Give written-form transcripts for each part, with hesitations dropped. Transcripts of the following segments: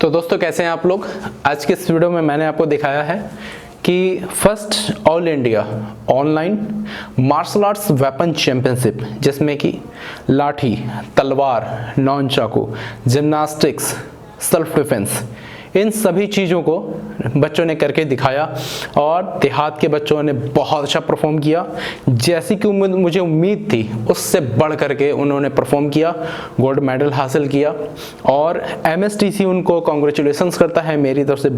तो दोस्तों कैसे हैं आप लोग। आज के इस वीडियो में मैंने आपको दिखाया है कि first all India online martial arts weapon championship, जिसमें कि लाठी, तलवार, नॉन चाकू, जिम्नास्टिक्स, सेल्फ डिफेंस, इन सभी चीज़ों को बच्चों ने करके दिखाया और देहात के बच्चों ने बहुत अच्छा परफॉर्म किया। जैसी कि मुझे उम्मीद थी उससे बढ़ करके उन्होंने परफॉर्म किया, गोल्ड मेडल हासिल किया और MSTC उनको कॉन्ग्रेचुलेशंस करता है। मेरी तरफ से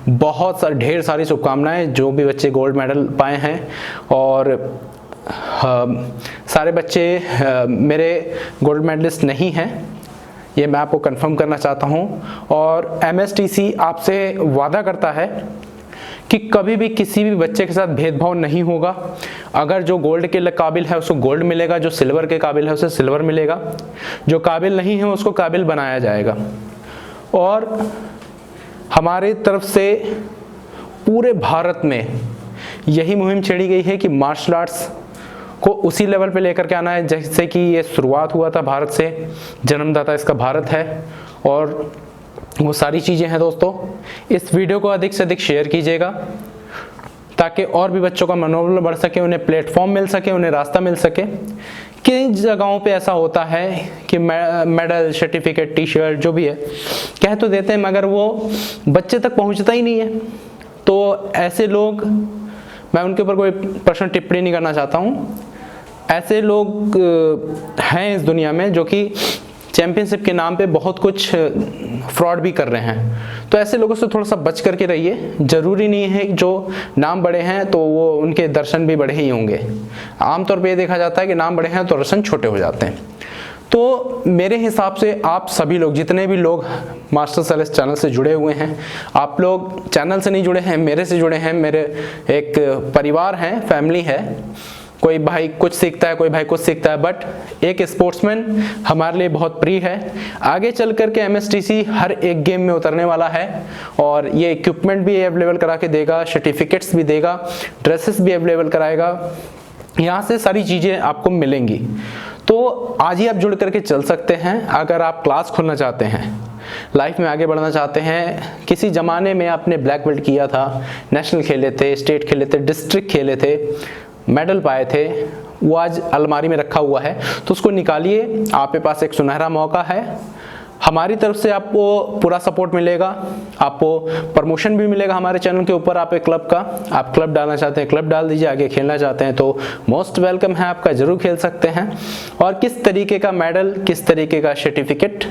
बहुत ढेर सारी शुभकामनाएं जो भी बच्चे गोल्ड मेडल पाए हैं। और सारे बच्चे मेरे गोल्ड मेडलिस्ट नहीं हैं, ये मैं आपको कंफर्म करना चाहता हूं। और MSTC आपसे वादा करता है कि कभी भी किसी भी बच्चे के साथ भेदभाव नहीं होगा। अगर जो गोल्ड के काबिल है उसको गोल्ड मिलेगा, जो सिल्वर के काबिल है उसे सिल्वर मिलेगा, जो काबिल नहीं है उसको काबिल बनाया जाएगा। और हमारी तरफ से पूरे भारत में यही मुहिम छेड़ी गई है कि मार्शल आर्ट्स को उसी लेवल पे लेकर के आना है जैसे कि ये शुरुआत हुआ था भारत से, जन्मदाता इसका भारत है। और वो सारी चीज़ें हैं दोस्तों। इस वीडियो को अधिक से अधिक शेयर कीजिएगा ताकि और भी बच्चों का मनोबल बढ़ सके, उन्हें प्लेटफॉर्म मिल सके, उन्हें रास्ता मिल सके। कई जगहों पे ऐसा होता है कि मेडल, सर्टिफिकेट, टी शर्ट जो भी है कह तो देते हैं मगर वो बच्चे तक पहुंचता ही नहीं है। तो ऐसे लोग, मैं उनके ऊपर कोई पर्सनल टिप्पणी नहीं करना चाहता हूँ, ऐसे लोग हैं इस दुनिया में जो कि चैंपियनशिप के नाम पे बहुत कुछ फ्रॉड भी कर रहे हैं। तो ऐसे लोगों से थोड़ा सा बच करके रहिए। ज़रूरी नहीं है जो नाम बड़े हैं तो वो उनके दर्शन भी बड़े ही होंगे। आमतौर पे ये देखा जाता है कि नाम बड़े हैं तो दर्शन छोटे हो जाते हैं। तो मेरे हिसाब से आप सभी लोग, जितने भी लोग मास्टर सेलेस चैनल से जुड़े हुए हैं, आप लोग चैनल से नहीं जुड़े हैं, मेरे से जुड़े हैं, मेरे एक परिवार हैं, फैमिली है। कोई भाई कुछ सीखता है, कोई भाई कुछ सीखता है, बट एक स्पोर्ट्समैन हमारे लिए बहुत प्रिय है। आगे चल करके MSTC हर एक गेम में उतरने वाला है और ये इक्विपमेंट भी अवेलेबल करा के देगा, सर्टिफिकेट्स भी देगा, ड्रेसेस भी अवेलेबल कराएगा। यहाँ से सारी चीज़ें आपको मिलेंगी। तो आज ही आप जुड़ करके चल सकते हैं। अगर आप क्लास खोलना चाहते हैं, लाइफ में आगे बढ़ना चाहते हैं, किसी ज़माने में आपने ब्लैक बेल्ट किया था, नेशनल खेले थे, स्टेट खेले थे, डिस्ट्रिक्ट खेले थे, मेडल पाए थे, वो आज अलमारी में रखा हुआ है, तो उसको निकालिए। आपके पास एक सुनहरा मौका है। हमारी तरफ से आपको पूरा सपोर्ट मिलेगा, आपको प्रमोशन भी मिलेगा हमारे चैनल के ऊपर। आप एक क्लब का, आप क्लब डालना चाहते हैं क्लब डाल दीजिए, आगे खेलना चाहते हैं तो मोस्ट वेलकम है आपका, जरूर खेल सकते हैं। और किस तरीके का मेडल, किस तरीके का सर्टिफिकेट,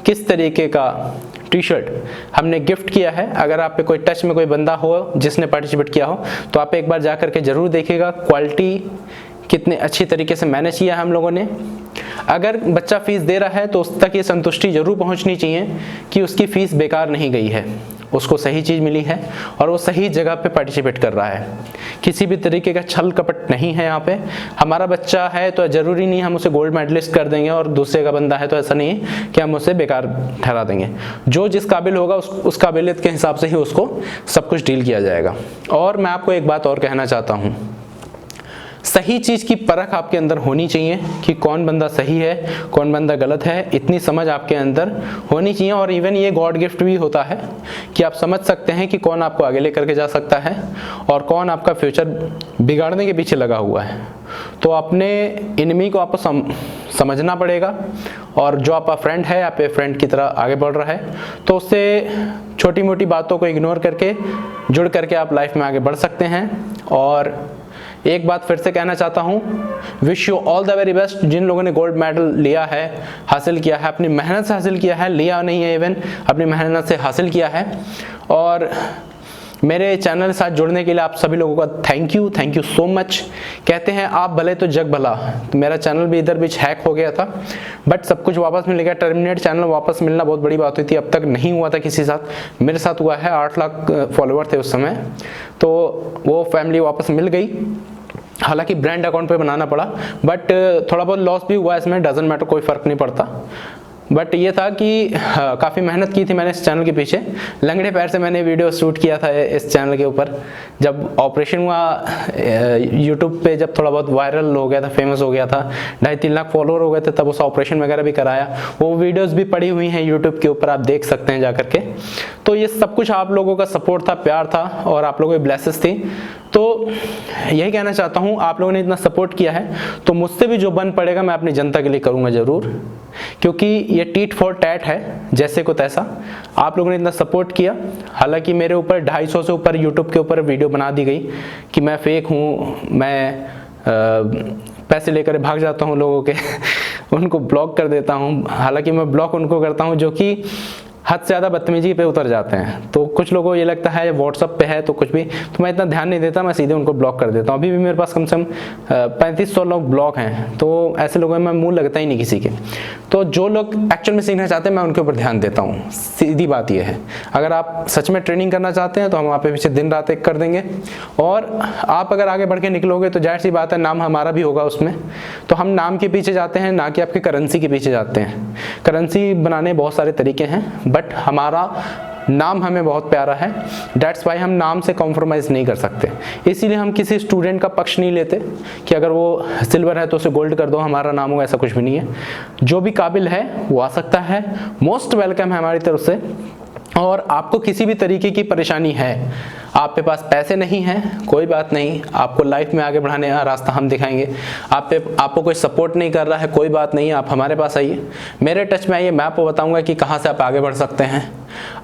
किस तरीके का टी शर्ट हमने गिफ्ट किया है, अगर आप पे कोई टच में कोई बंदा हो जिसने पार्टिसिपेट किया हो तो आप एक बार जा करके जरूर देखिएगा क्वालिटी कितने अच्छी तरीके से मैनेज किया है हम लोगों ने। अगर बच्चा फीस दे रहा है तो उस तक ये संतुष्टि जरूर पहुंचनी चाहिए कि उसकी फीस बेकार नहीं गई है, उसको सही चीज़ मिली है और वो सही जगह पे पार्टिसिपेट कर रहा है। किसी भी तरीके का छल कपट नहीं है यहाँ पे। हमारा बच्चा है तो ज़रूरी नहीं हम उसे गोल्ड मेडलिस्ट कर देंगे और दूसरे का बंदा है तो ऐसा नहीं है कि हम उसे बेकार ठहरा देंगे। जो जिस काबिल होगा उस काबिलियत के हिसाब से ही उसको सब कुछ डील किया जाएगा। और मैं आपको एक बात और कहना चाहता हूँ, सही चीज़ की परख आपके अंदर होनी चाहिए कि कौन बंदा सही है, कौन बंदा गलत है, इतनी समझ आपके अंदर होनी चाहिए। और इवन ये गॉड गिफ्ट भी होता है कि आप समझ सकते हैं कि कौन आपको आगे लेकर के जा सकता है और कौन आपका फ्यूचर बिगाड़ने के पीछे लगा हुआ है। तो अपने एनिमी को आपको समझना पड़ेगा और जो आपका फ्रेंड है, आपके फ्रेंड की तरह आगे बढ़ रहा है तो उससे छोटी मोटी बातों को इग्नोर करके जुड़ करके आप लाइफ में आगे बढ़ सकते हैं। और एक बात फिर से कहना चाहता हूँ, wish you all the very best. जिन लोगों ने गोल्ड मेडल लिया है, हासिल किया है, अपनी मेहनत से हासिल किया है, लिया नहीं है इवन, अपनी मेहनत से हासिल किया है। और मेरे चैनल के साथ जुड़ने के लिए आप सभी लोगों का थैंक यू सो मच। कहते हैं आप भले तो जग भला। तो मेरा चैनल भी इधर बीच हैक हो गया था बट सब कुछ वापस मिल गया। टर्मिनेट चैनल वापस मिलना बहुत बड़ी बात हुई थी, अब तक नहीं हुआ था किसी साथ, मेरे साथ हुआ है। 8 लाख फॉलोअर थे उस समय, तो वो फैमिली वापस मिल गई। हालांकि ब्रांड अकाउंट पे बनाना पड़ा बट थोड़ा बहुत लॉस भी हुआ इसमें, डजंट मैटर, कोई फ़र्क नहीं पड़ता। बट ये था कि काफ़ी मेहनत की थी मैंने इस चैनल के पीछे, लंगड़े पैर से मैंने वीडियो शूट किया था इस चैनल के ऊपर। जब ऑपरेशन हुआ यूट्यूब पे, जब थोड़ा बहुत वायरल हो गया था, फेमस हो गया था, 2.5-3 लाख फॉलोअर हो गए थे, तब उस ऑपरेशन वगैरह भी कराया। वो वीडियोस भी पड़ी हुई हैं यूट्यूब के ऊपर, आप देख सकते हैं जा करके। तो ये सब कुछ आप लोगों का सपोर्ट था, प्यार था और आप लोगों की ब्लेसेस थी। तो यही कहना चाहता हूँ, आप लोगों ने इतना सपोर्ट किया है तो मुझसे भी जो बन पड़ेगा मैं अपनी जनता के लिए करूँगा ज़रूर, क्योंकि ये टीट फॉर टैट है, जैसे को तैसा। आप लोगों ने इतना सपोर्ट किया, हालांकि मेरे ऊपर 250 से ऊपर यूट्यूब के ऊपर वीडियो बना दी गई कि मैं फेक हूँ, मैं पैसे लेकर भाग जाता हूँ लोगों के उनको ब्लॉक कर देता हूँ। हालांकि मैं ब्लॉक उनको करता हूँ जो कि हद से ज़्यादा बदतमीजी पे उतर जाते हैं। तो कुछ लोगों को ये लगता है व्हाट्सअप पे है तो कुछ भी, तो मैं इतना ध्यान नहीं देता, मैं सीधे उनको ब्लॉक कर देता हूँ। अभी भी मेरे पास कम से कम 3500 लोग ब्लॉक हैं, तो ऐसे लोगों में मुंह लगता ही नहीं किसी के। तो जो लोग एक्चुअल में सीखना चाहते हैं मैं उनके ऊपर ध्यान देता हूँ, सीधी बात यह है। अगर आप सच में ट्रेनिंग करना चाहते हैं तो हम वहाँ पे पीछे दिन रात एक कर देंगे, और आप अगर आगे बढ़ के निकलोगे तो जाहिर सी बात है नाम हमारा भी होगा उसमें। तो हम नाम के पीछे जाते हैं, ना कि आपके करेंसी के पीछे जाते हैं। करेंसी बनाने बहुत सारे तरीके हैं, बट हमारा नाम हमें बहुत प्यारा है, डेट्स वाई हम नाम से कॉम्प्रोमाइज़ नहीं कर सकते। इसीलिए हम किसी स्टूडेंट का पक्ष नहीं लेते कि अगर वो सिल्वर है तो उसे गोल्ड कर दो, हमारा नाम होगा, ऐसा कुछ भी नहीं है। जो भी काबिल है वो आ सकता है, मोस्ट वेलकम है हमारी तरफ से। और आपको किसी भी तरीके की परेशानी है, आपके पास पैसे नहीं हैं, कोई बात नहीं, आपको लाइफ में आगे बढ़ाने का रास्ता हम दिखाएंगे। आपको कोई सपोर्ट नहीं कर रहा है, कोई बात नहीं, आप हमारे पास आइए, मेरे टच में आइए, मैं आपको बताऊंगा कि कहाँ से आप आगे बढ़ सकते हैं।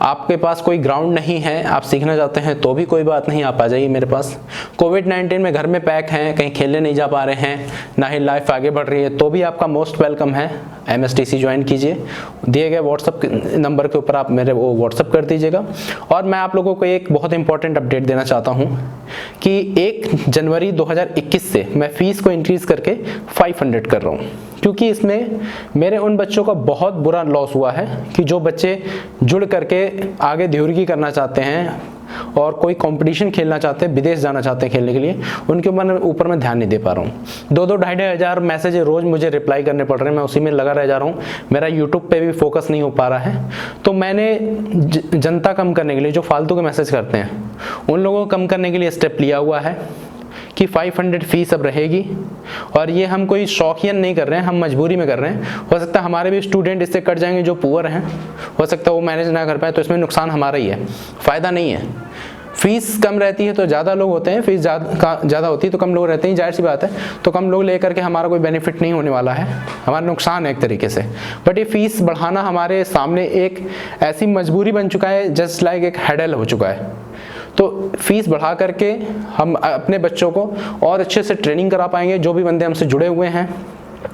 आपके पास कोई ग्राउंड नहीं है, आप सीखना चाहते हैं तो भी कोई बात नहीं, आप आ जाइए मेरे पास। कोविड-19 में घर में पैक हैं, कहीं खेलने नहीं जा पा रहे हैं, ना ही लाइफ आगे बढ़ रही है, तो भी आपका मोस्ट वेलकम है। MSTC ज्वाइन कीजिए, दिए गए व्हाट्सअप नंबर के ऊपर आप मेरे वो व्हाट्सअप कर दीजिएगा। और मैं आप लोगों को एक बहुत इंपॉर्टेंट अपडेट देना चाहता हूँ कि 1 जनवरी 2021 से मैं फ़ीस को इंक्रीज़ करके 500 कर रहा हूँ, क्योंकि इसमें मेरे उन बच्चों का बहुत बुरा लॉस हुआ है कि जो बच्चे जुड़ करके आगे ध्युर्गी करना चाहते हैं और कोई कंपटीशन खेलना चाहते हैं, विदेश जाना चाहते हैं खेलने के लिए, उनके ऊपर मैं ध्यान नहीं दे पा रहा हूँ। 2-2 हज़ार मैसेज रोज़ मुझे रिप्लाई करने पड़ रहे हैं, मैं उसी में लगा रह जा रहा हूँ, मेरा यूट्यूब पे भी फोकस नहीं हो पा रहा है। तो मैंने जनता कम करने के लिए, जो फालतू के मैसेज करते हैं उन लोगों को कम करने के लिए स्टेप लिया हुआ है कि 500 फीस अब रहेगी। और ये हम कोई शौकियन नहीं कर रहे हैं, हम मजबूरी में कर रहे हैं। हो सकता है हमारे भी स्टूडेंट इससे कट जाएंगे जो पुअर हैं, हो सकता है वो मैनेज ना कर पाए, तो इसमें नुकसान हमारा ही है, फ़ायदा नहीं है। फीस कम रहती है तो ज़्यादा लोग होते हैं, फीस ज़्यादा होती है तो कम लोग रहते हैं, जाहिर सी बात है। तो कम लोग लेकर के हमारा कोई बेनिफिट नहीं होने वाला है, हमारा नुकसान है एक तरीके से। बट ये फीस बढ़ाना हमारे सामने एक ऐसी मजबूरी बन चुका है, जस्ट लाइक एक हेडल हो चुका है। तो फीस बढ़ा करके हम अपने बच्चों को और अच्छे से ट्रेनिंग करा पाएंगे। जो भी बंदे हमसे जुड़े हुए हैं,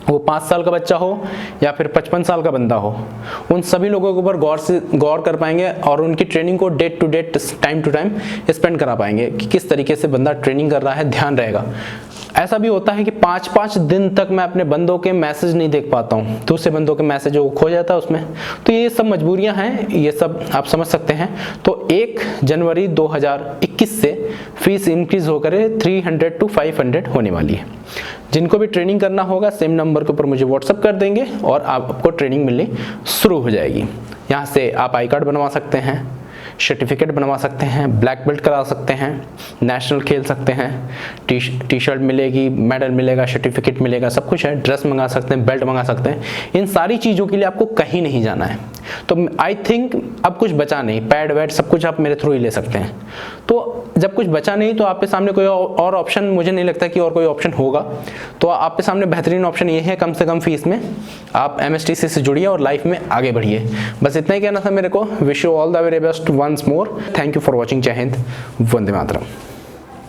वो 5 साल का बच्चा हो या फिर 55 साल का बंदा हो, उन सभी लोगों के ऊपर गौर कर पाएंगे और उनकी ट्रेनिंग को date to date, time to time spend करा पाएंगे कि किस तरीके से बंदा ट्रेनिंग कर रहा है, ध्यान रहेगा। ऐसा भी होता है कि 5-5 दिन तक मैं अपने बंदों के मैसेज नहीं देख पाता हूँ, दूसरे बंदों के मैसेज वो खो जाता है उसमें। तो ये सब मजबूरियाँ हैं, ये सब आप समझ सकते हैं। तो 1 जनवरी 2021 से फीस इंक्रीज होकर 300 to 500 होने वाली है। जिनको भी ट्रेनिंग करना होगा सेम नंबर के ऊपर मुझे व्हाट्सअप कर देंगे और आपको ट्रेनिंग मिलनी शुरू हो जाएगी। यहाँ से आप आई कार्ड बनवा सकते हैं, सर्टिफिकेट बनवा सकते हैं, ब्लैक बेल्ट करा सकते हैं, नेशनल खेल सकते हैं, टी शर्ट मिलेगी, मेडल मिलेगा, सर्टिफिकेट मिलेगा, सब कुछ है। ड्रेस मंगा सकते हैं, बेल्ट मंगा सकते हैं। इन सारी चीज़ों के लिए आपको कहीं नहीं जाना है। तो आई थिंक अब कुछ बचा नहीं, पैड वैड सब कुछ आप मेरे थ्रू ही ले सकते हैं। तो जब कुछ बचा नहीं तो आपके सामने कोई और ऑप्शन, मुझे नहीं लगता कि और कोई ऑप्शन होगा। तो आपके सामने बेहतरीन ऑप्शन ये है, कम से कम फीस में आप MSTC से जुड़िए और लाइफ में आगे बढ़िए। बस इतना ही कहना था मेरे को। Wish you all the very best once more. Thank you for watching. जय हिंद, वंदे मातरम।